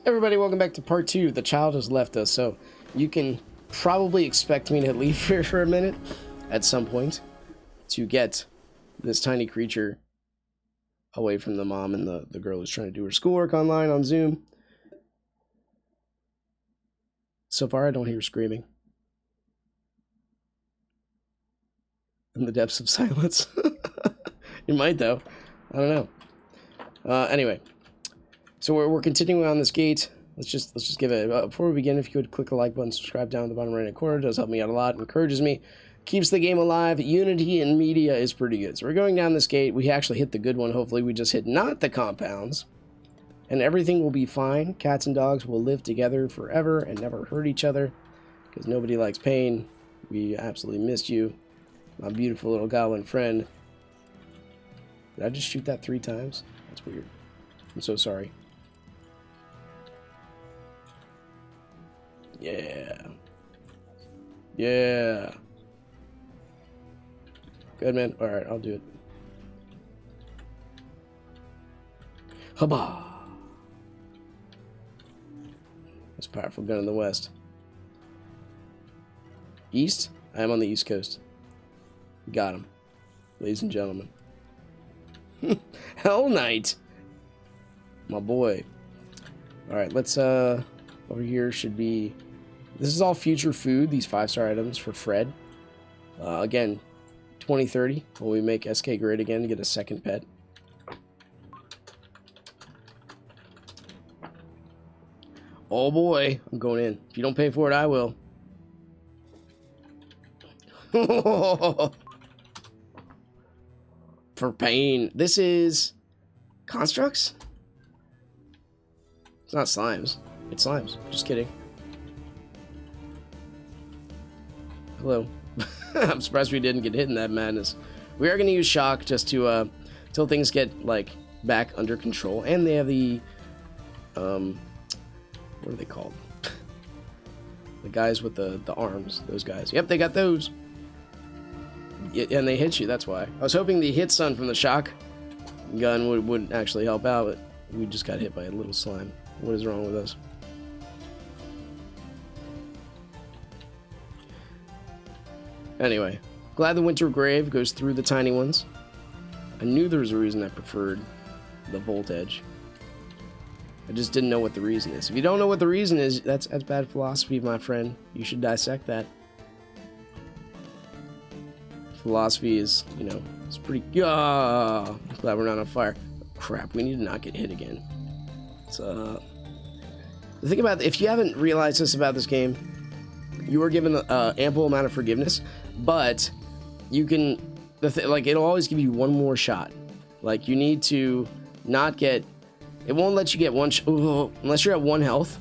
Everybody, welcome back to part 2. The child has left us, so you can probably expect me to leave here for a minute at some point to get this tiny creature away from the mom and the girl who's trying to do her schoolwork online on Zoom. So far, I don't hear screaming. In the depths of silence. You might, though. I don't know. Anyway. So we're continuing on this gate. Let's just give it before we begin. If you could click the like button, subscribe down at the bottom right hand corner. It does help me out a lot. Encourages me, keeps the game alive. Unity in media is pretty good. So we're going down this gate. We actually hit the good one. Hopefully we just hit not the compounds, and everything will be fine. Cats and dogs will live together forever and never hurt each other because nobody likes pain. We absolutely missed you, my beautiful little goblin friend. Did I just shoot that 3 times? That's weird. I'm so sorry. Yeah. Yeah. Good, man. Alright, I'll do it. Hubba! That's a powerful gun in the west. East? I am on the east coast. Got him. Ladies and gentlemen. Hell Knight! My boy. Alright, let's, over here should be... This is all future food, these 5-star items for Fred. Again, 2030, when we make SK great again to get a second pet. Oh boy, I'm going in. If you don't pay for it, I will. For pain. This is... Constructs? It's not slimes. It's slimes. Just kidding. Hello. I'm surprised we didn't get hit in that madness. We are going to use shock just to, till things get, like, back under control. And they have the, what are they called? The guys with the arms. Those guys. Yep, they got those. Yeah, and they hit you, that's why. I was hoping the hit stun from the shock gun would actually help out, but we just got hit by a little slime. What is wrong with us? Anyway, glad the Winter Grave goes through the tiny ones. I knew there was a reason I preferred the Volt Edge. I just didn't know what the reason is. If you don't know what the reason is, that's bad philosophy, my friend. You should dissect that. Philosophy is, you know, it's pretty... Glad we're not on fire. Crap, we need to not get hit again. So, the thing about... If you haven't realized this about this game, you are given ample amount of forgiveness, but you can... like, it'll always give you one more shot. Like, you need to not get... It won't let you get one... unless you're at 1 health.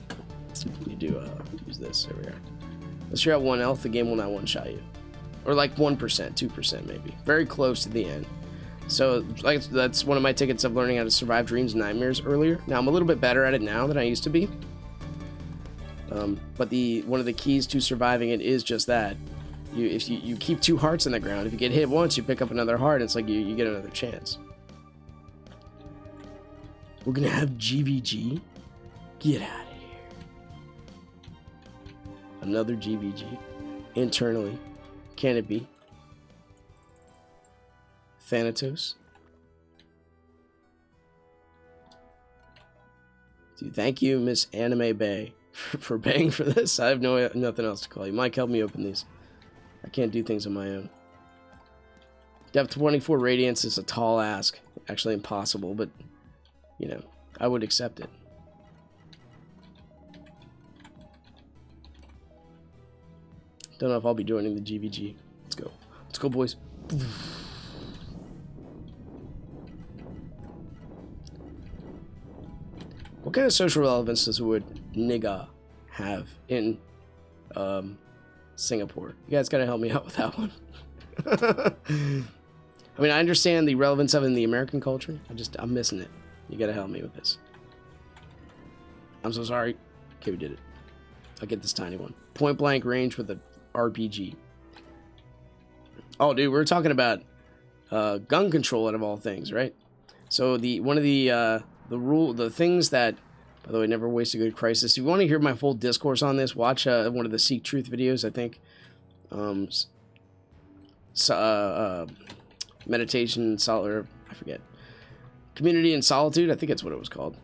You do use this. There we are. Unless you're at 1 health, the game will not one-shot you. Or like 1%, 2% maybe. Very close to the end. So like that's one of my tickets of learning how to survive dreams and nightmares earlier. Now I'm a little bit better at it now than I used to be. But one of the keys to surviving it is just that. If you keep 2 hearts in the ground, if you get hit once, you pick up another heart, and it's like you get another chance. We're gonna have GVG? Get out of here. Another GVG. Internally. Can it be? Thanatos? Dude, thank you, Miss Anime Bay, for paying for this. I have nothing else to call you. Mike, help me open these. I can't do things on my own. Depth 24 Radiance is a tall ask. Actually impossible, but, you know, I would accept it. Don't know if I'll be joining the GVG. Let's go. Let's go, boys. What kind of social relevance would nigga have in Singapore? You guys gotta help me out with that one. I mean, I understand the relevance of it in the American culture. I'm missing it. You gotta help me with this. I'm so sorry. Okay, we did it. I'll get this tiny one. Point blank range with a RPG. Oh, dude, we're talking about gun control out of all things, right? So one of the things that By the way, never waste a good crisis. If you want to hear my full discourse on this, watch one of the Seek Truth videos, I think. Meditation, or I forget. Community and Solitude, I think that's what it was called.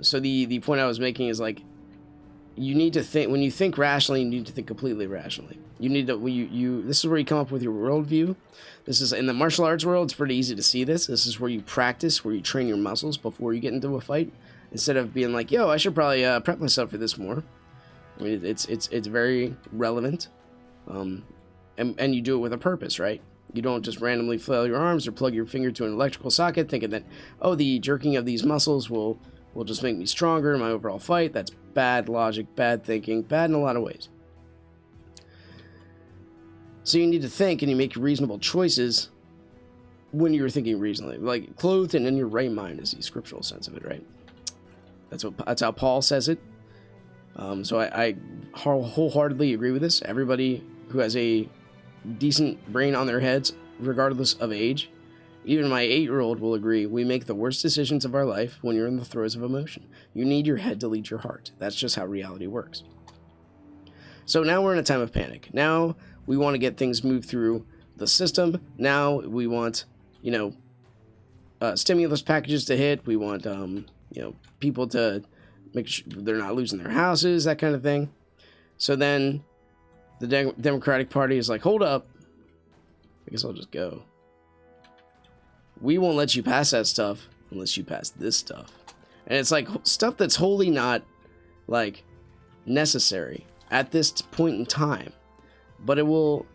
So the point I was making is, like, you need to think, when you think rationally, you need to think completely rationally. You need to, this is where you come up with your worldview. This is, in the martial arts world, it's pretty easy to see this. This is where you practice, where you train your muscles before you get into a fight. Instead of being like, yo, I should probably prep myself for this more. I mean, it's very relevant. And you do it with a purpose, right? You don't just randomly flail your arms or plug your finger to an electrical socket thinking that, oh, the jerking of these muscles will just make me stronger in my overall fight. That's bad logic, bad thinking, bad in a lot of ways. So you need to think, and you make reasonable choices when you're thinking reasonably. Like, clothed and in your right mind is the scriptural sense of it, right? That's how Paul says it. So I wholeheartedly agree with this. Everybody who has a decent brain on their heads, regardless of age, even my 8-year-old will agree, we make the worst decisions of our life when you're in the throes of emotion. You need your head to lead your heart. That's just how reality works. So now we're in a time of panic. Now we want to get things moved through the system. Now we want, stimulus packages to hit. We want, people to make sure they're not losing their houses, that kind of thing. So then the Democratic Party is like, hold up. I guess I'll just go. We won't let you pass that stuff unless you pass this stuff. And it's like stuff that's wholly not, like, necessary at this point in time. But it will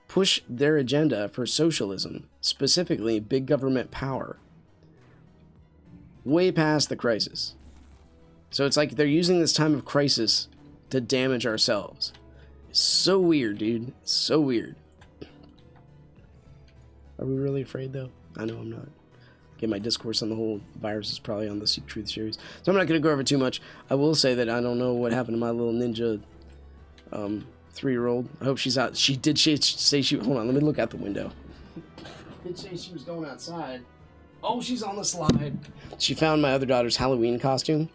push their agenda for socialism, specifically big government power, way past the crisis. So it's like they're using this time of crisis to damage ourselves. It's so weird, dude. It's so weird. Are we really afraid, though? I know I'm not. Again, my discourse on the whole virus is probably on the Seek Truth series. So I'm not going to go over too much. I will say that I don't know what happened to my little ninja 3-year-old. I hope she's out. She did say she... Hold on, let me look out the window. Did say she was going outside. Oh, she's on the slide. She found my other daughter's Halloween costume.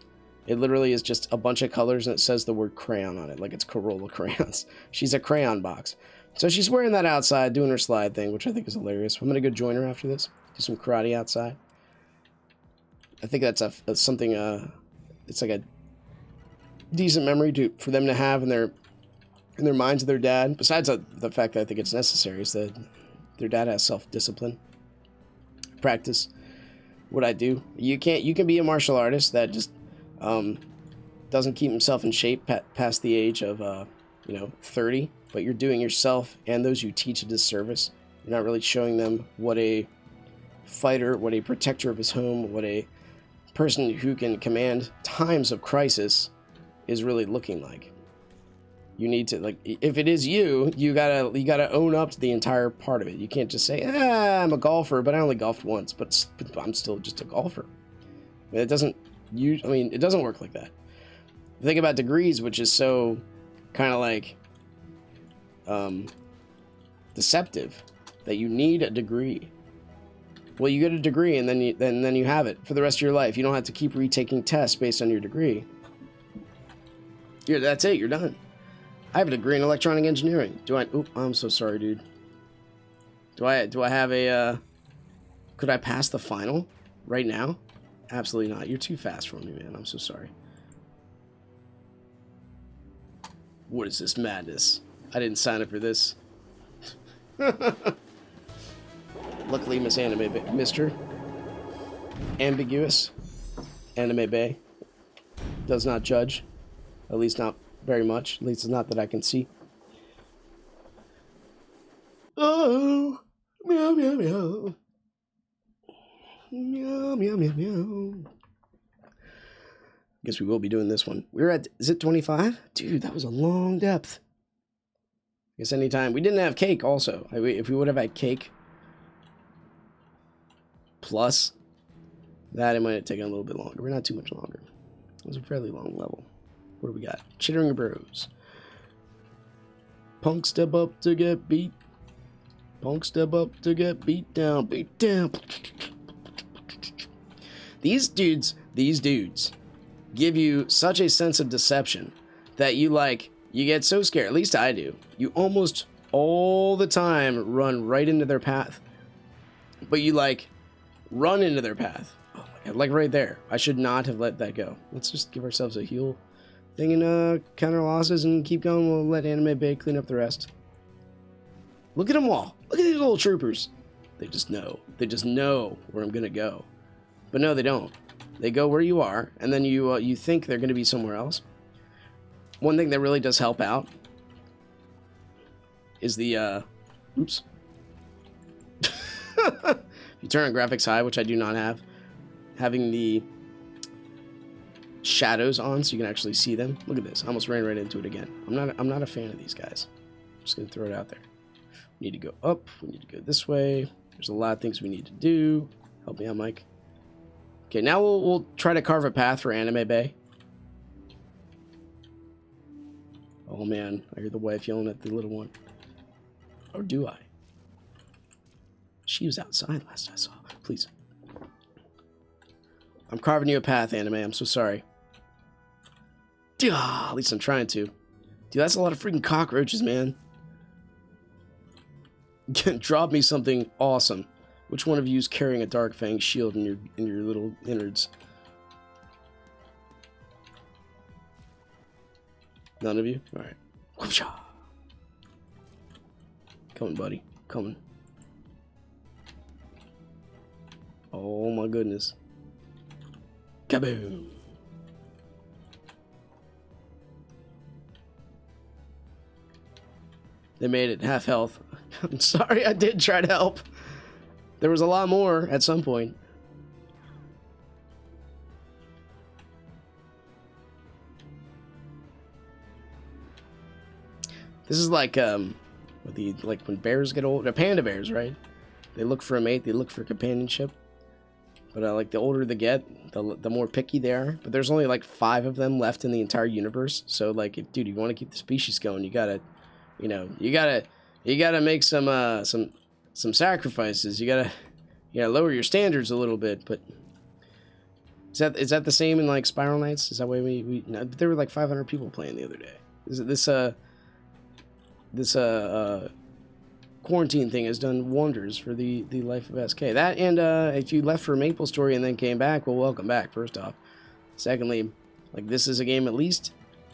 It literally is just a bunch of colors and it says the word crayon on it, like it's Corolla crayons. She's a crayon box. So she's wearing that outside, doing her slide thing, which I think is hilarious. I'm going to go join her after this. Do some karate outside. I think that's something, it's like a decent memory for them to have in their minds of their dad. Besides the fact that I think it's necessary is that their dad has self-discipline. Practice what I do. You can be a martial artist that just doesn't keep himself in shape past the age of 30, but you're doing yourself and those you teach a disservice. You're not really showing them what a fighter, what a protector of his home, what a person who can command times of crisis is really looking like. You need to, like, if it is you gotta own up to the entire part of it. You can't just say, I'm a golfer, but I only golfed once, but I'm still just a golfer. I mean, it doesn't work like that. Think about degrees, which is so kind of like deceptive, that you need a degree. Well, you get a degree and then you have it for the rest of your life. You don't have to keep retaking tests based on your degree. That's it. You're done. I have a degree in electronic engineering. I'm so sorry, dude. Do I have a could I pass the final right now? Absolutely not. You're too fast for me, man. I'm so sorry. What is this madness? I didn't sign up for this. Luckily, Mr. Ambiguous Anime Bay does not judge. At least not very much. At least it's not that I can see. Oh, meow, meow, meow. Meow, meow, meow, meow. Guess we will be doing this one. We're at, is it 25? Dude, that was a long depth. Guess anytime. We didn't have cake also. If we would have had cake plus that, it might have taken a little bit longer. We're not too much longer. It was a fairly long level. What do we got? Chittering Bros. Punk step up to get beat. Punk step up to get beat down. Beat down. These dudes give you such a sense of deception that you get so scared. At least I do. You almost all the time run right into their path. But you run into their path. Oh my god, like right there. I should not have let that go. Let's just give ourselves a heal thing and counter losses and keep going. We'll let Anime Bay clean up the rest. Look at them all. Look at these little troopers. They just know. They just know where I'm gonna go. But no, they don't. They go where you are, and then you think they're gonna be somewhere else. One thing that really does help out is the oops. If you turn on graphics high, which I do not have, having the shadows on so you can actually see them. Look at this. I almost ran right into it again. I'm not a fan of these guys. I'm just gonna throw it out there. We need to go up. We need to go this way. There's a lot of things we need to do. Help me out, Mike. Okay, now we'll try to carve a path for Anime Bay. Oh man, I hear the wife yelling at the little one. Or do I? She was outside last I saw. Please. I'm carving you a path, Anime. I'm so sorry. At least I'm trying to. Dude, that's a lot of freaking cockroaches, man. Drop me something awesome. Which one of you is carrying a Dark Fang shield in your little innards? None of you? Alright. Coming, buddy. Coming. Oh my goodness. Kaboom! They made it half health. I'm sorry, I did try to help. There was a lot more at some point. This is like when bears get old, panda bears, right? They look for a mate, they look for companionship. But like the older they get, the more picky they are. But there's only like 5 of them left in the entire universe. So like, if, dude, you want to keep the species going, you gotta, you gotta make some sacrifices. You gotta lower your standards a little bit. But is that the same in like Spiral Knights? Is that why we no, there were like 500 people playing the other day. Is it this quarantine thing has done wonders for the life of SK. That and if you left for Maple Story and then came back, well, welcome back, first off. Secondly, like, this is a game, at least,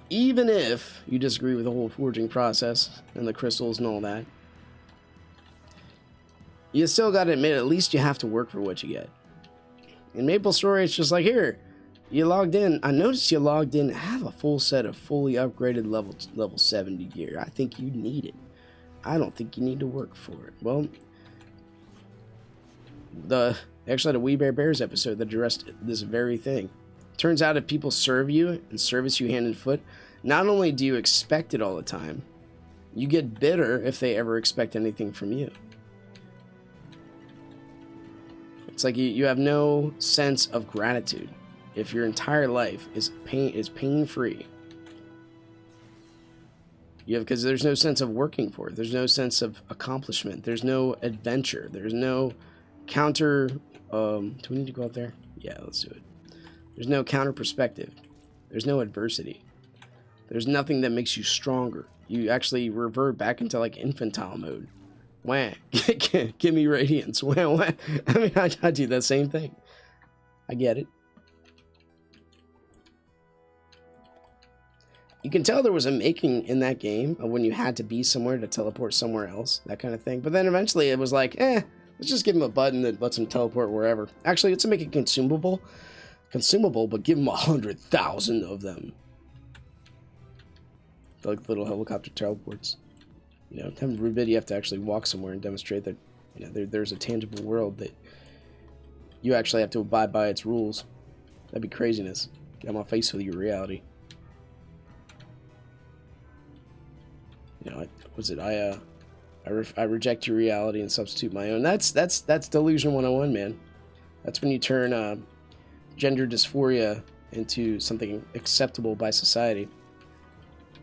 even if you disagree with the whole forging process and the crystals and all that, you still gotta admit, at least you have to work for what you get. In Maple Story, it's just like, here, you logged in. I noticed you logged in, have a full set of fully upgraded level 70 gear. I think you need it. I don't think you need to work for it. Well, they actually had a We Bear Bears episode that addressed this very thing. Turns out if people serve you and service you hand and foot, not only do you expect it all the time, you get bitter if they ever expect anything from you. It's like you have no sense of gratitude if your entire life is pain-free. Because there's no sense of working for it. There's no sense of accomplishment. There's no adventure. There's no counter... do we need to go up there? Yeah, let's do it. There's no counter perspective. There's no adversity. There's nothing that makes you stronger. You actually revert back into like infantile mode. Wah. Give me radiance. Wah, wah. I mean, I do that same thing. I get it. You can tell there was a making in that game of when you had to be somewhere to teleport somewhere else, that kind of thing. But then eventually it was like, let's just give him a button that lets him teleport wherever. Actually, let's make it consumable, but give him 100,000 of them. Like little helicopter teleports. Having Rubid, you have to actually walk somewhere and demonstrate that, there's a tangible world that you actually have to abide by its rules. That'd be craziness. Get on my face with your reality. I reject your reality and substitute my own. That's delusion 101, man. That's when you turn gender dysphoria into something acceptable by society.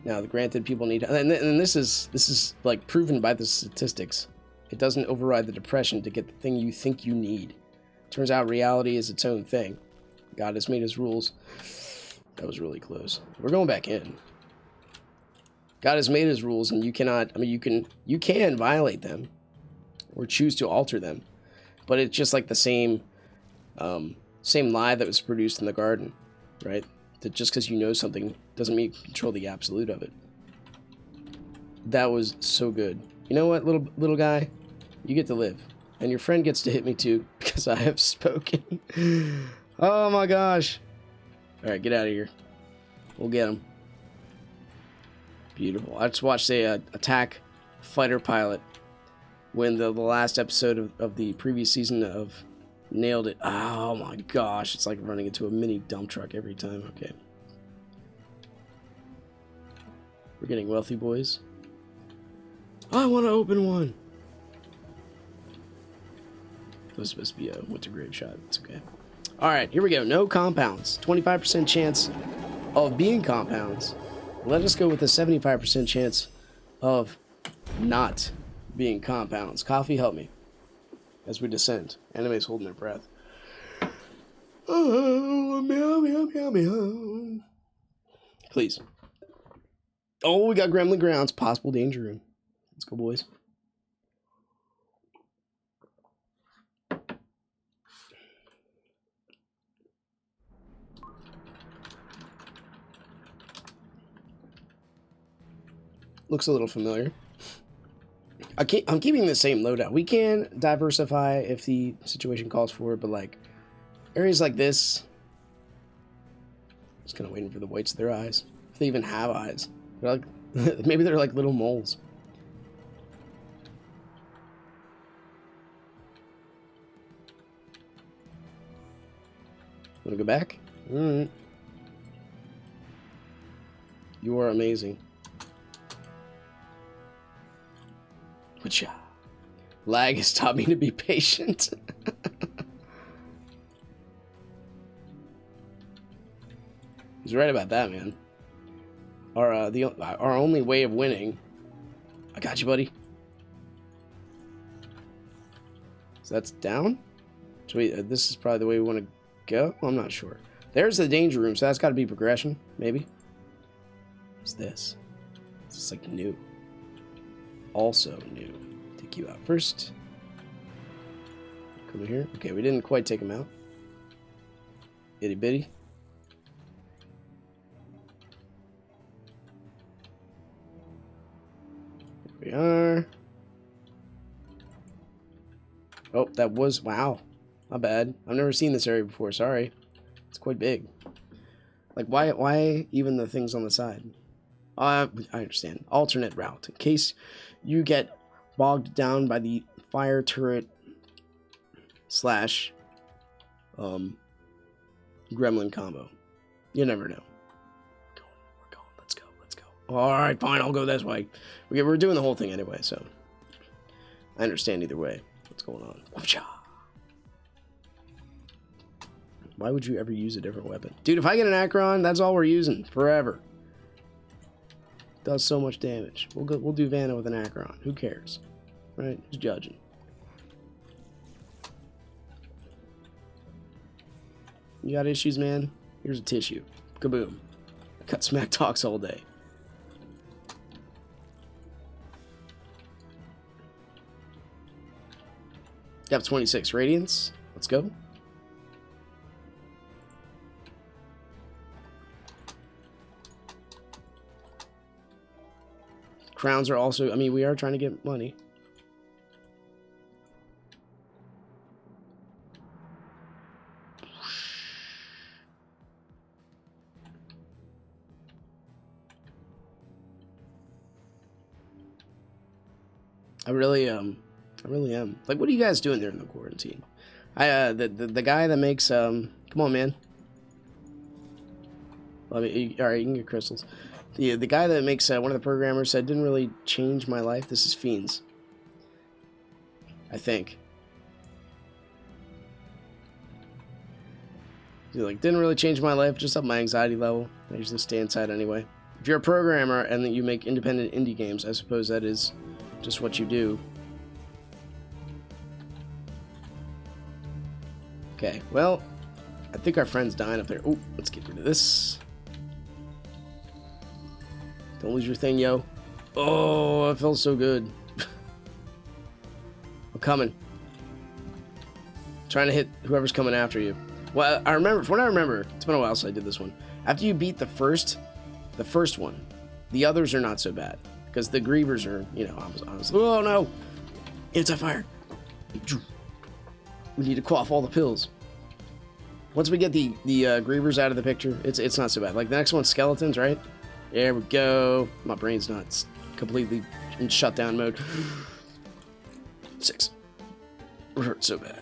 Now, granted, people need, and this is like proven by the statistics. It doesn't override the depression to get the thing you think you need. Turns out reality is its own thing. God has made his rules. That was really close. We're going back in. God has made his rules, and you cannot. I mean, you can violate them, or choose to alter them, but it's just like the same lie that was produced in the garden, right? That just because you know something doesn't mean you control the absolute of it. That was so good. You know what, little guy? You get to live. And your friend gets to hit me too, because I have spoken. Oh my gosh. Alright, get out of here. We'll get him. Beautiful. I just watched a attack fighter pilot when the last episode of the previous season of Nailed It. Oh my gosh. It's like running into a mini dump truck every time. Okay. We're getting wealthy, boys. I want to open one. It was supposed to be a winter grave shot. It's okay. Alright, here we go. No compounds. 25% chance of being compounds. Let us go with a 75% chance of not being compounds. Coffee, help me as we descend. Anime's holding their breath. Oh, meow, meow, meow, meow. Please. Oh, we got Gremlin Grounds. Possible danger room. Let's go, boys. Looks a little familiar. I'm keeping the same loadout. We can diversify if the situation calls for it, but like areas like this, just kind of waiting for the whites of their eyes. If they even have eyes, they're like maybe they're like little moles. Want to go back? You are amazing. Which lag has taught me to be patient. He's right about that, man. Our only way of winning. I got you, buddy. So that's down. So this is probably the way we want to go. I'm not sure. There's the danger room, so that's got to be progression, maybe. What's this? This is like new. Also new. Take you out first. Come in here. Okay, we didn't quite take him out. Itty bitty. Here we are. Oh, that was, wow. My bad. I've never seen this area before, sorry. It's quite big. Like, why even the things on the side? I understand. Alternate route. In case you get bogged down by the fire turret slash gremlin combo. You never know. We're going. Let's go. Let's go. Alright, fine. I'll go this way. We're doing the whole thing anyway, so I understand either way. What's going on? Why would you ever use a different weapon? Dude, if I get an Akron, that's all we're using forever. Does so much damage. We'll do Vanna with an Akron. Who cares? Right? Who's judging? You got issues, man? Here's a tissue. Kaboom. Cut smack talks all day. You have 26 radiance. Let's go. Crowns are also, I mean, we are trying to get money. I really am. Like, what are you guys doing there in the quarantine? The guy that makes, come on, man. All right, you can get crystals. The guy that makes one of the programmers said didn't really change my life. This is Fiends, I think. He's like, didn't really change my life, just up my anxiety level. I usually stay inside anyway. If you're a programmer and then you make independent indie games, I suppose that is just what you do. Okay, well, I think our friend's dying up there. Oh, let's get rid of this. Don't lose your thing, yo. Oh, it feels so good. I'm coming. Trying to hit whoever's coming after you. Well, I remember, from what I remember, it's been a while since I did this one. After you beat the first one, the others are not so bad. Because the grievers are, you know, I was oh no! Anti-fire! We need to quaff all the pills. Once we get the grievers out of the picture, it's not so bad. Like the next one's skeletons, right? There we go. My brain's not completely in shutdown mode. 6. It hurts so bad.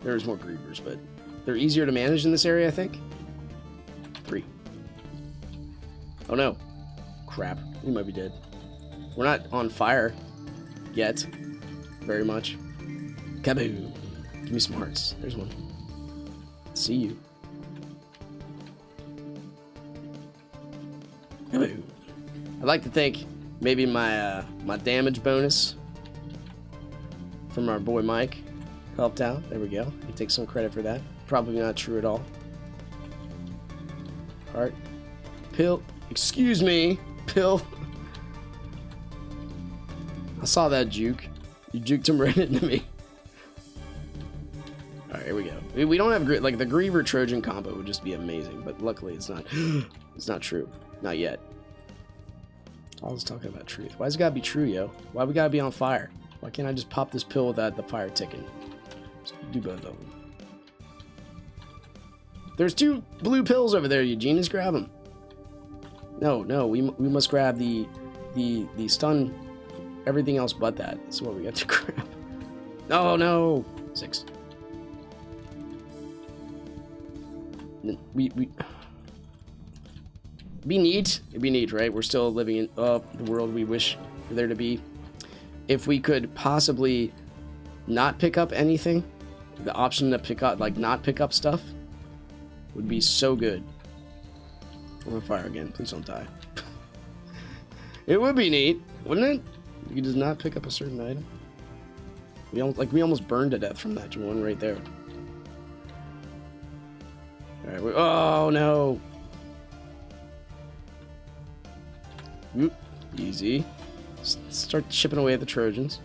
There's more grievers, but they're easier to manage in this area, I think. 3. Oh no. Crap. We might be dead. We're not on fire yet. Very much. Kaboom. Give me some hearts. There's one. See you. Kaboom. I'd like to think maybe my my damage bonus from our boy Mike helped out. There we go. He takes some credit for that. Probably not true at all. Heart. Pill. Excuse me. Pill. I saw that juke. You juked him right into me. Alright, here we go. We don't have... Like, the Griever Trojan combo would just be amazing. But luckily, it's not... It's not true. Not yet. I was talking about truth. Why's it gotta be true, yo? Why we gotta be on fire? Why can't I just pop this pill without the fire ticking? Just do both of them. There's 2 blue pills over there, Eugene. Just grab them. No, we must grab the stun... Everything else but that. That's what we got to grab. Oh no! 6. We be neat. It'd be neat, right? We're still living in the world we wish for there to be. If we could possibly not pick up anything, the option to pick up, like not pick up stuff, would be so good. I'm on fire again. Please don't die. It would be neat, wouldn't it? You could just not pick up a certain item. We almost burned to death from that one right there. All right. Oh no! Oop, easy. Start chipping away at the Trojans.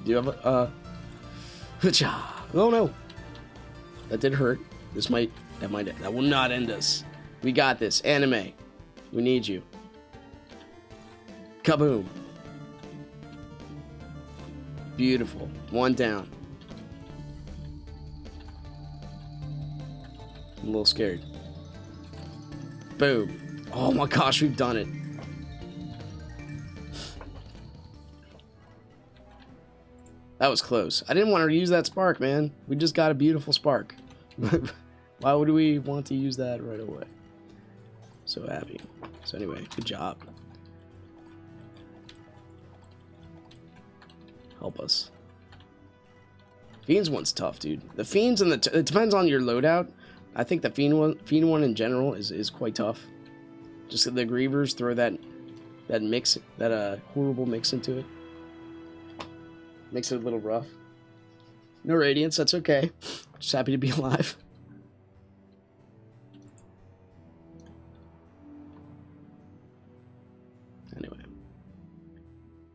Do you have a? Oh no! That did hurt. That will not end us. We got this. Anime. We need you. Kaboom. Beautiful. 1 down. I'm a little scared. Boom. Oh my gosh, we've done it. That was close. I didn't want to use that spark, man. We just got a beautiful spark. Why would we want to use that right away? So happy. So anyway, good job. Help us. Fiends one's tough, dude. The Fiends and it depends on your loadout. I think the Fiend one in general is quite tough. Just the Grievers throw that mix, that horrible mix into it. Makes it a little rough. No radiance, that's okay. Just happy to be alive. Anyway,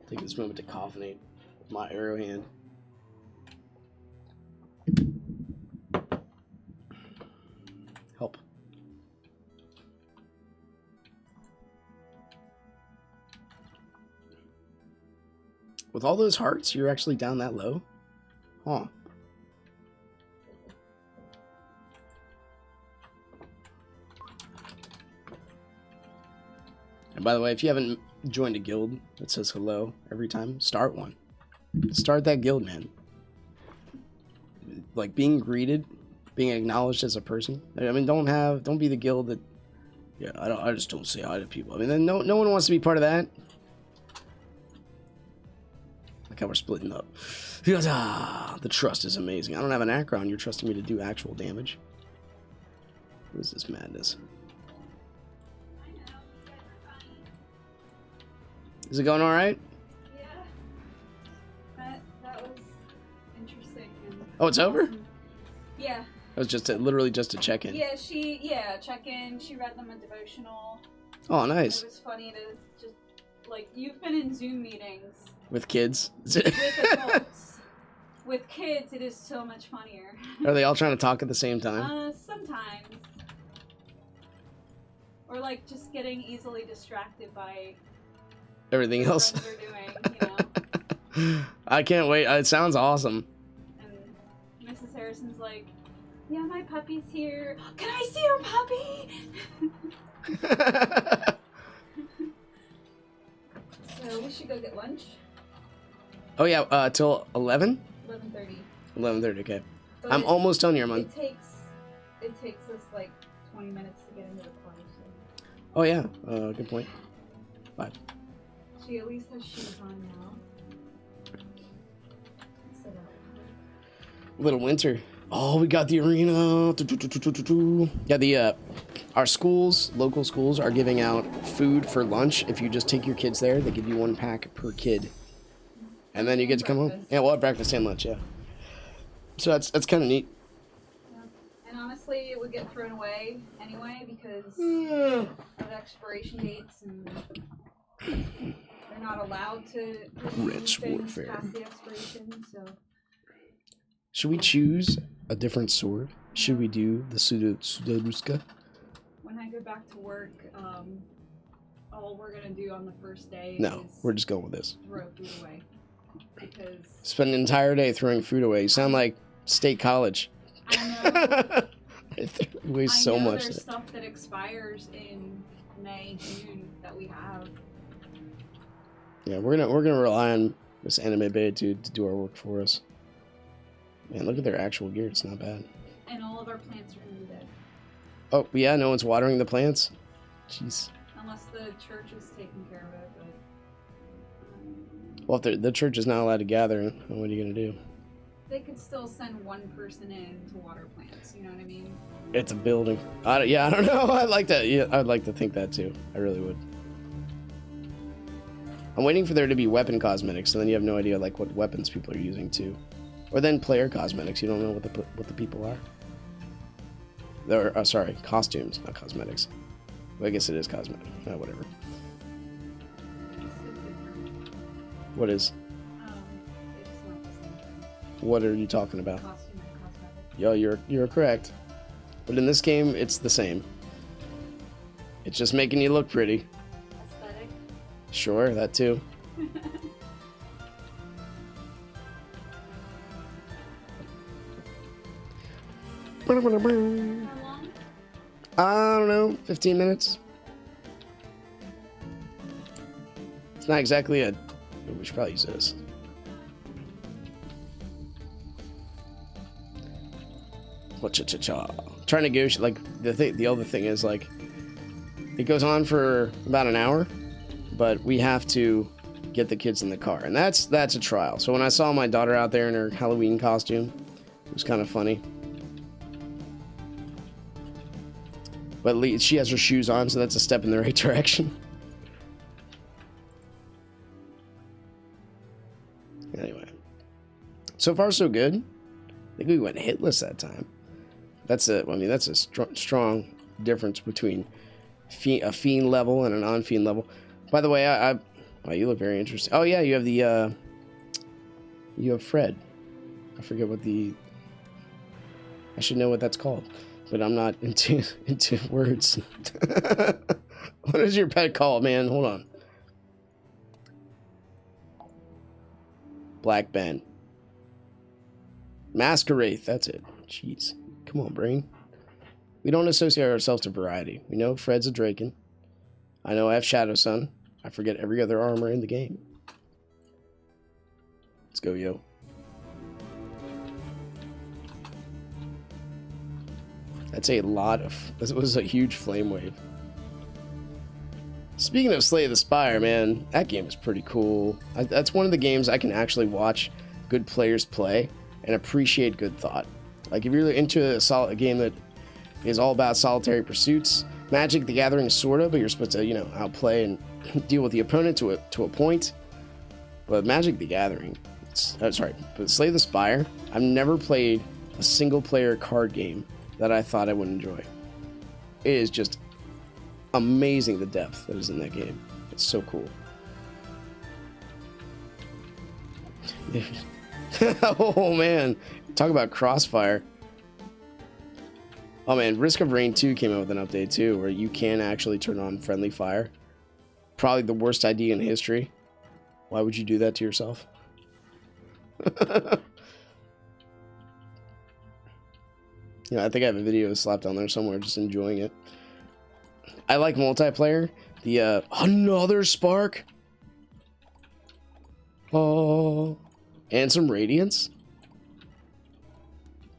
take this moment to coffinate with my arrow hand. Help. With all those hearts, you're actually down that low? Huh. And by the way, if you haven't joined a guild that says hello every time, start one. Start that guild, man. Like being greeted, being acknowledged as a person. I mean, don't be the guild that, yeah, I just don't say hi to people. I mean, then no one wants to be part of that. Like how we're splitting up. The trust is amazing. I don't have an Acron. You're trusting me to do actual damage. What is this madness? Is it going all right? Yeah. That was interesting. Oh, it's over? Yeah. was just literally just a check-in. Yeah, check in. She read them a devotional. Oh, nice. It was funny to just, like, you've been in Zoom meetings. With kids? With adults. With kids, it is so much funnier. Are they all trying to talk at the same time? Sometimes. Or, like, just getting easily distracted by everything else. What they're doing, you know? I can't wait. It sounds awesome. And Mrs. Harrison's like, yeah, my puppy's here. Can I see your puppy? So we should go get lunch. Oh yeah, till 11? 11:30. 11:30, okay. But I'm almost done here, man. It takes us like 20 minutes to get into the car. So. Oh yeah, good point. 5. She at least has shoes on now. Little winter. Oh, we got the arena. Yeah, our schools, local schools, are giving out food for lunch. If you just take your kids there, they give you 1 pack per kid, and then you get to come home. Yeah, we'll have breakfast and lunch. Yeah. So that's kind of neat. Yeah. And honestly, it would get thrown away anyway because of expiration dates, and they're not allowed to Rich warfare. Past the expiration. So. Should we choose a different sword? Should we do the Sudoruska? When I go back to work, all we're gonna do on the first day No, is we're just going with this. throw food away. Because Spend an entire day throwing food away. You sound like State College. I know. Away so much. There's stuff that expires in May, June that we have. Yeah, we're gonna rely on this Anime Bay to do our work for us. Man, look at their actual gear. It's not bad. And all of our plants are going to be dead. Oh, yeah, no one's watering the plants? Jeez. Unless the church is taking care of it, but... Well, if the church is not allowed to gather, what are you going to do? They could still send one person in to water plants, you know what I mean? It's a building. I don't know. I'd like that. Yeah, I'd like to think that, too. I really would. I'm waiting for there to be weapon cosmetics, and then you have no idea, like, what weapons people are using, too. Or then player cosmetics. You don't know what the people are. They're sorry, costumes, not cosmetics. Well, I guess it is cosmetic. Whatever. What is? It's not the same thing. What are you talking about? Costume and cosmetic. Yo, you're correct. But in this game, it's the same. It's just making you look pretty. Aesthetic. Sure, that too. How long? I don't know, 15 minutes. It's not exactly a... We should probably use this. Cha-cha-cha. Trying to negotiate, like, the other thing is, like, it goes on for about an hour, but we have to get the kids in the car, and that's a trial. So when I saw my daughter out there in her Halloween costume, it was kind of funny. But at least she has her shoes on, so that's a step in the right direction. Anyway. So far, so good. I think we went hitless that time. That's a strong difference between a fiend level and a non-fiend level. By the way, wow, you look very interesting. Oh yeah, you have you have Fred. I forget what I should know what that's called. But I'm not into words. What is your pet called, man? Hold on. Black Ben. Masquerade, that's it. Jeez. Come on, brain. We don't associate ourselves to variety. We know Fred's a Draken. I know I have Shadow Sun. I forget every other armor in the game. Let's go, yo. That's a lot of... This was a huge flame wave. Speaking of Slay the Spire, man, that game is pretty cool. That's one of the games I can actually watch good players play and appreciate good thought. Like, if you're into a game that is all about solitary pursuits, Magic the Gathering sort of, but you're supposed to, outplay and deal with the opponent to a point. But Magic the Gathering, but Slay the Spire, I've never played a single-player card game that I thought I would enjoy. It is just amazing the depth that is in that game. It's so cool. Oh man, talk about Crossfire. Oh man, Risk of Rain 2 came out with an update too, where you can actually turn on friendly fire. Probably the worst idea in history. Why would you do that to yourself? I think I have a video slapped on there somewhere, just enjoying it. I like multiplayer. The another spark. Oh, and some radiance.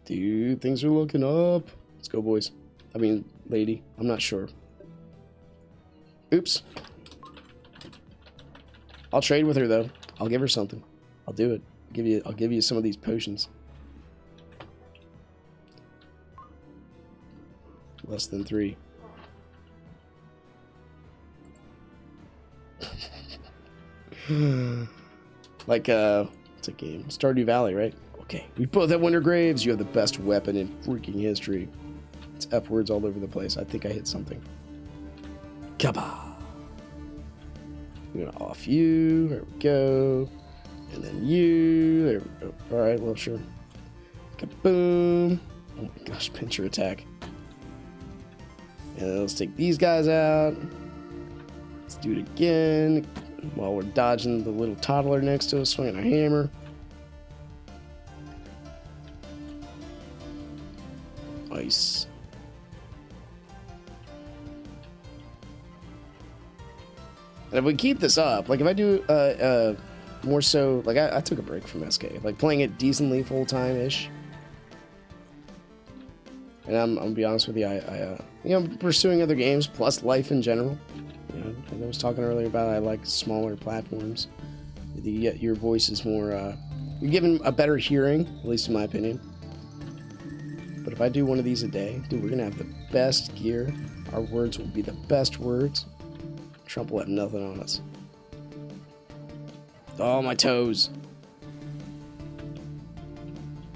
Dude, things are looking up. Let's go, boys. I mean, lady. I'm not sure. Oops. I'll trade with her though. I'll give her something. I'll do it. I'll give you some of these potions. Less than 3. Like it's a game. Stardew Valley, right? Okay. We both have Winter Graves. You have the best weapon in freaking history. It's F words all over the place. I think I hit something. Kaba. I'm gonna off you. There we go. And then you. There we go. Alright, well sure. Kaboom. Oh my gosh, pincher attack. And let's take these guys out. Let's do it again. While we're dodging the little toddler next to us, swinging our hammer. Nice. And if we keep this up, like if I do more so, like I took a break from SK, like playing it decently full time ish. And I'm gonna be honest with you, I'm pursuing other games plus life in general. I was talking earlier about I like smaller platforms. Your voice is more, you're given a better hearing, at least in my opinion. But if I do one of these a day, dude, we're gonna have the best gear. Our words will be the best words. Trump will have nothing on us. Oh, my toes.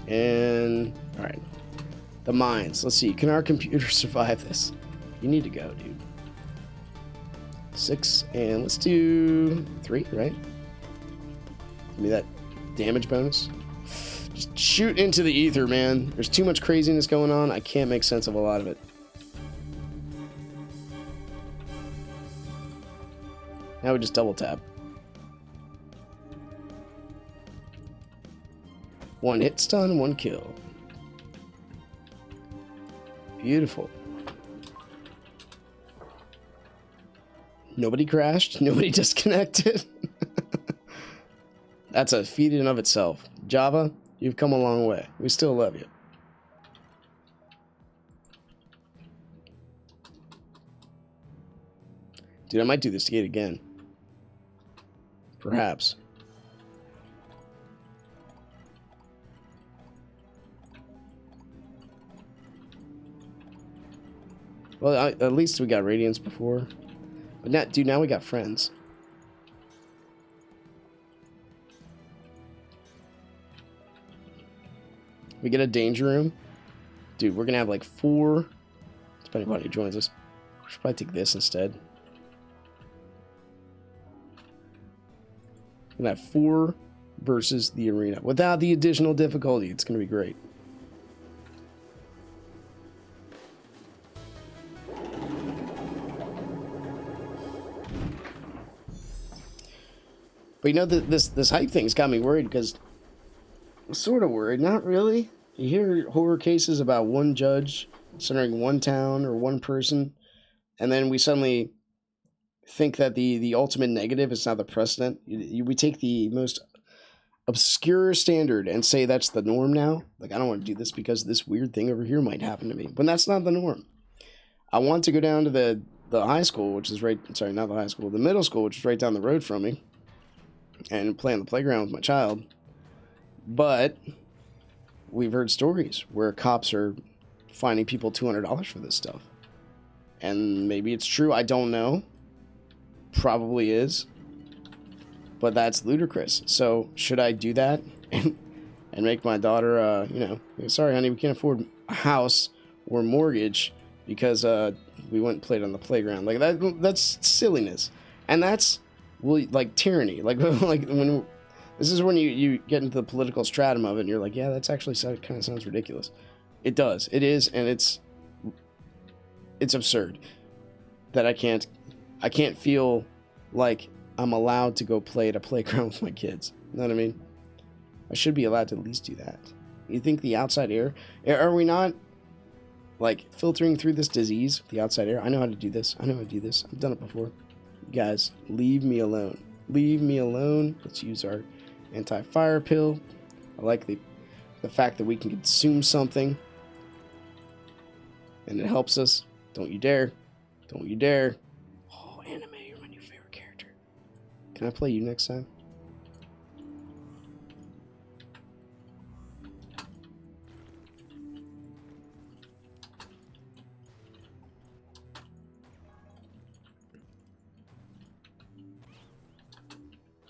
And, alright. The mines. Let's see. Can our computer survive this? You need to go, dude. 6, and let's do 3, right? Give me that damage bonus. Just shoot into the ether, man. There's too much craziness going on. I can't make sense of a lot of it. Now we just double tap. 1 hit stun, 1 kill. Beautiful. Nobody crashed. Nobody disconnected. That's a feat in and of itself. Java, you've come a long way. We still love you. Dude, I might do this to gate again. Perhaps. Well, at least we got Radiance before. But now, dude, now we got friends. We get a danger room. Dude, we're gonna have like 4, depending on who joins us. We should probably take this instead. We're gonna have 4 versus the arena. Without the additional difficulty, it's gonna be great. But you know, this hype thing's got me worried because I'm sort of worried. Not really. You hear horror cases about one judge centering one town or one person, and then we suddenly think that the ultimate negative is now the precedent. We take the most obscure standard and say that's the norm now. Like, I don't want to do this because this weird thing over here might happen to me. But that's not the norm. I want to go down to the high school, which is right... Sorry, not the high school. The middle school, which is right down the road from me, and play on the playground with my child. But we've heard stories where cops are fining people $200 for this stuff. And maybe it's true. I don't know. Probably is. But that's ludicrous. So should I do that and and make my daughter, you know, sorry, honey, we can't afford a house or mortgage because we went and played on the playground. Like that's silliness, and that's like tyranny. Like when this is when you get into the political stratum of it, and you're like, yeah, that's actually kind of sounds ridiculous. It does. It is, and it's absurd that I can't feel like I'm allowed to go play at a playground with my kids. You know what I mean? I should be allowed to at least do that. You think the outside air? Are we not, like, filtering through this disease with the outside air? I know how to do this. I've done it before. You guys, leave me alone. Leave me alone. Let's use our anti-fire pill. I like the fact that we can consume something and it helps us. Don't you dare. Don't you dare. Oh, anime, you're my new favorite character. Can I play you next time?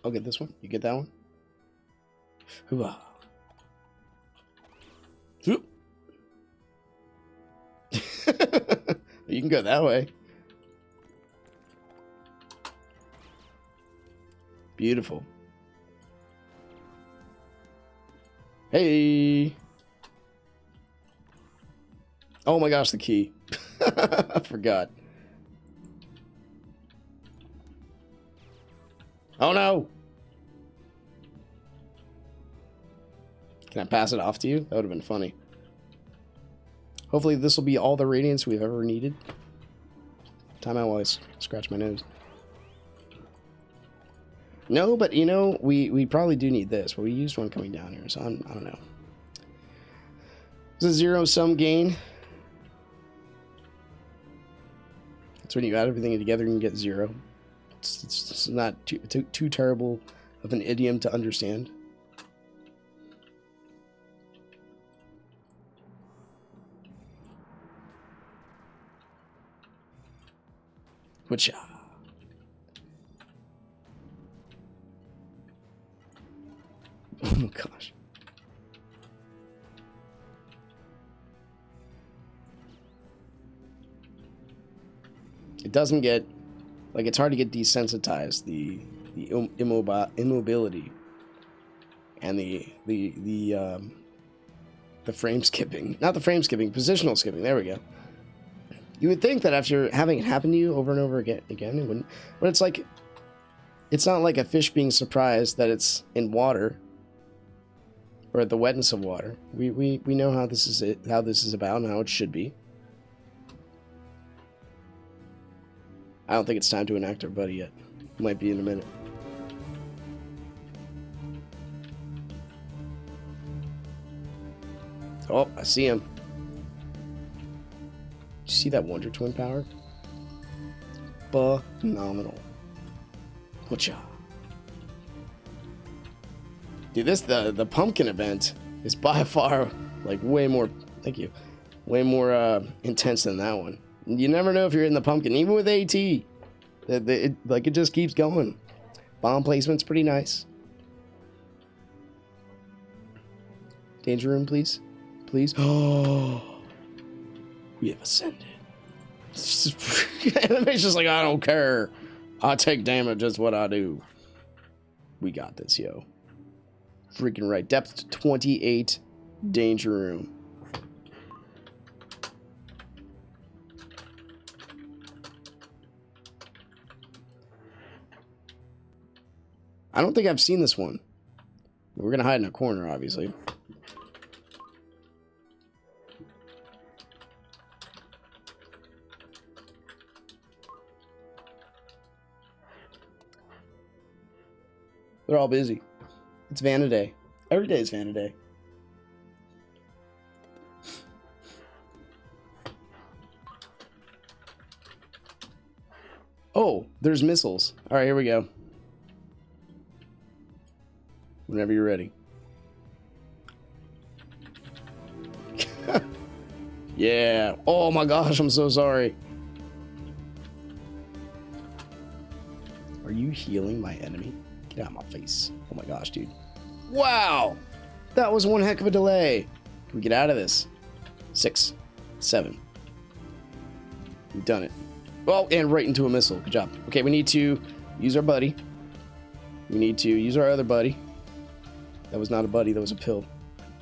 I'll get this one. You get that one? Hoo-ah. You can go that way. Beautiful. Hey. Oh my gosh, the key. I forgot. Oh no. Can I pass it off to you? That would have been funny. Hopefully this will be all the radiance we've ever needed. Time out while I scratch my nose. No, but you know, we probably do need this, but we used one coming down here, so I don't know. It's a zero-sum gain. That's when you add everything together and you get zero. It's not too terrible of an idiom to understand. Which, oh gosh. It doesn't get, like, it's hard to get desensitized, the immobility and the frame skipping. Not the frame skipping, positional skipping. There we go. You would think that after having it happen to you over and over again, it wouldn't. But it's like, it's not like a fish being surprised that it's in water or at the wetness of water. We know how this is about and how it should be. I don't think it's time to enact our buddy yet. Might be in a minute. Oh, I see him. You see that Wonder Twin power? Phenomenal. Whatcha? Dude, the pumpkin event is by far, like, way more, thank you, way more intense than that one. You never know if you're in the pumpkin, even with AT. It just keeps going. Bomb placement's pretty nice. Danger room, please. Please. Oh. We have ascended. Anime's just like, I don't care. I take damage, that's what I do. We got this, yo. Freaking right. Depth 28, danger room. I don't think I've seen this one. We're gonna hide in a corner, obviously. They're all busy. It's Vanna Day. Every day is Vanna Day. Oh, there's missiles. All right, here we go. Whenever you're ready. Yeah. Oh my gosh, I'm so sorry. Are you healing my enemy? Get out of my face. Oh my gosh, dude. Wow. That was one heck of a delay. Can we get out of this? 6, 7. We've done it. Well, and right into a missile. Good job. Okay, we need to use our buddy. We need to use our other buddy. That was not a buddy, that was a pill.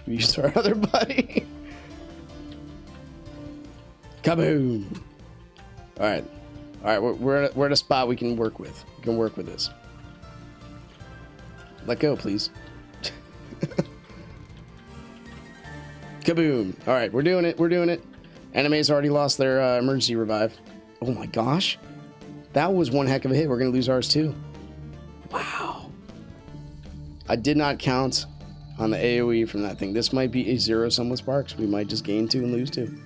We used our other buddy. Kaboom! Alright. Alright, we're at a spot we can work with. We can work with this. Let go, please. Kaboom! Alright, we're doing it. We're doing it. Enemy's already lost their emergency revive. Oh my gosh. That was one heck of a hit. We're going to lose ours too. Wow. I did not count on the AoE from that thing. This might be a zero-sum with sparks. We might just gain 2 and lose 2.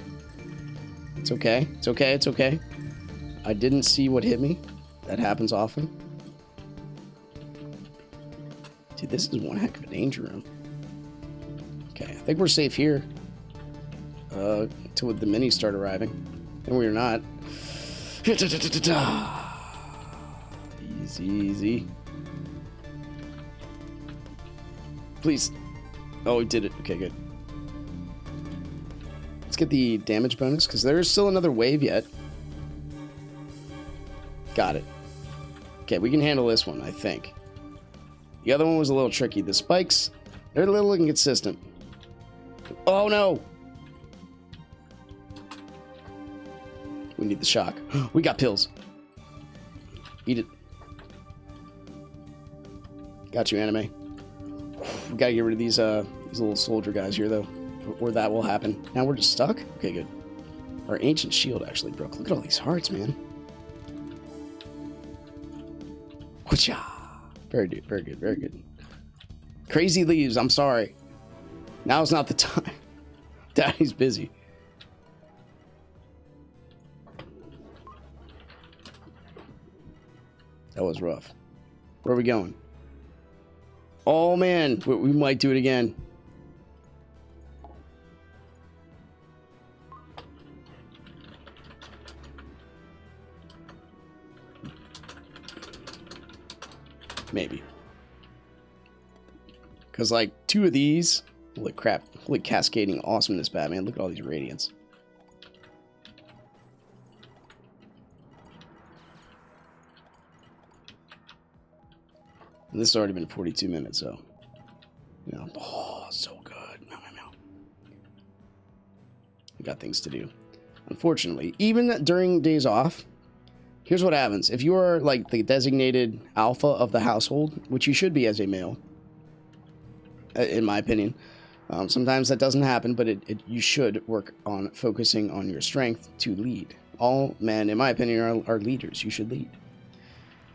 It's okay. It's okay. It's okay. I didn't see what hit me. That happens often. Dude, this is one heck of a danger room. Okay, I think we're safe here. Until the minis start arriving. And we're not. Easy, easy. Please. Oh, we did it. Okay, good. Let's get the damage bonus, because there is still another wave yet. Got it. Okay, we can handle this one, I think. The other one was a little tricky. The spikes, they're a little inconsistent. Oh, no! We need the shock. We got pills. Eat it. Got you, anime. We gotta get rid of these little soldier guys here, though, or that will happen. Now we're just stuck? Okay, good. Our ancient shield actually broke. Look at all these hearts, man. Whatcha? Very good, very good, very good. Crazy leaves, I'm sorry. Now's not the time. Daddy's busy. That was rough. Where are we going? Oh man, we might do it again. Maybe. Because like 2 of these, holy crap, holy cascading awesomeness, Batman. Look at all these radiants. And this has already been 42 minutes, so, you know, oh, so good. Meow, meow, meow. We got things to do. Unfortunately, even during days off, here's what happens. If you are like the designated alpha of the household, which you should be as a male, in my opinion, sometimes that doesn't happen, but you should work on focusing on your strength to lead. All men, in my opinion, are leaders. You should lead.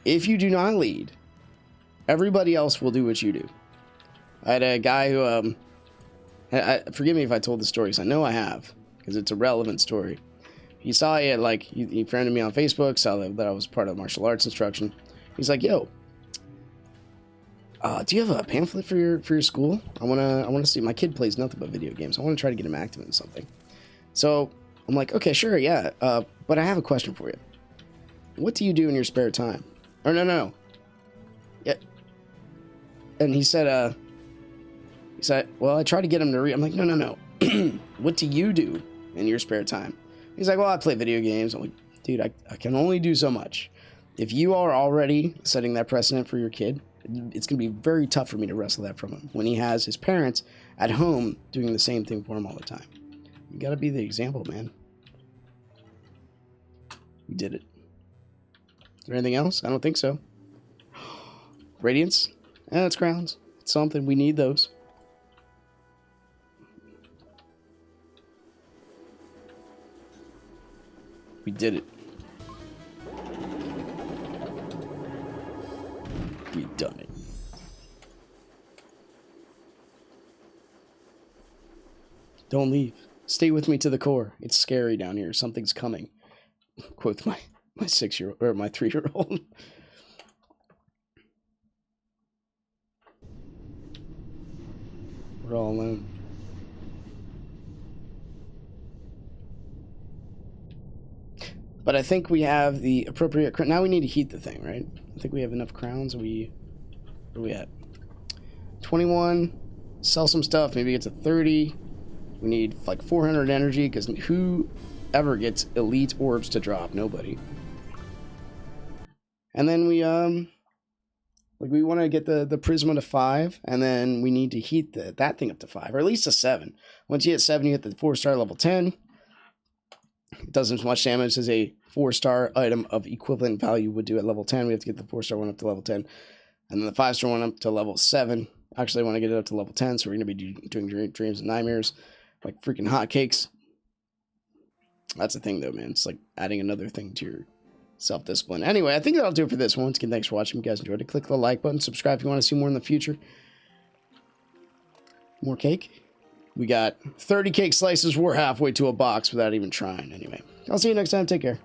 If you do not lead, everybody else will do what you do. I had a guy who, forgive me if I told the story, because I know I have, because it's a relevant story. He saw it, like, he friended me on Facebook, saw that I was part of martial arts instruction. He's like, yo, do you have a pamphlet for your school? I wanna see. My kid plays nothing but video games. I want to try to get him active in something. So I'm like, okay, sure, yeah. But I have a question for you. What do you do in your spare time? Or no. Yeah. And he said, well, I try to get him to read. I'm like, no. What do you do in your spare time? He's like, well, I play video games. I'm like, dude, I can only do so much. If you are already setting that precedent for your kid, it's going to be very tough for me to wrestle that from him when he has his parents at home doing the same thing for him all the time. You got to be the example, man. We did it. Is there anything else? I don't think so. Radiance? Yeah, it's crowns. It's something. We need those. We did it. We've done it. Don't leave. Stay with me to the core. It's scary down here. Something's coming. Quote my 6-year-old or my 3-year-old. We're all alone. But I think we have the appropriate... Now we need to heat the thing, right? I think we have enough crowns. Where are we at? 21. sell some stuff, maybe get to 30. We need like 400 energy, because who ever gets elite orbs to drop? Nobody. And then we want to get the Prisma to 5, and then we need to heat that thing up to 5, or at least to 7. Once you hit 7, you hit the 4-star level 10. It does as much damage as a 4-star item of equivalent value would do at level 10. We have to get the 4-star one up to level 10, and then the 5-star one up to level 7. Actually, I want to get it up to level 10, so we're going to be doing dreams and nightmares like freaking hotcakes. That's the thing, though, man. It's like adding another thing to your self-discipline. Anyway, I think that'll do it for this one. Once again, thanks for watching. If you guys enjoyed it, click the like button. Subscribe if you want to see more in the future. More cake. We got 30 cake slices. We're halfway to a box without even trying. Anyway, I'll see you next time. Take care.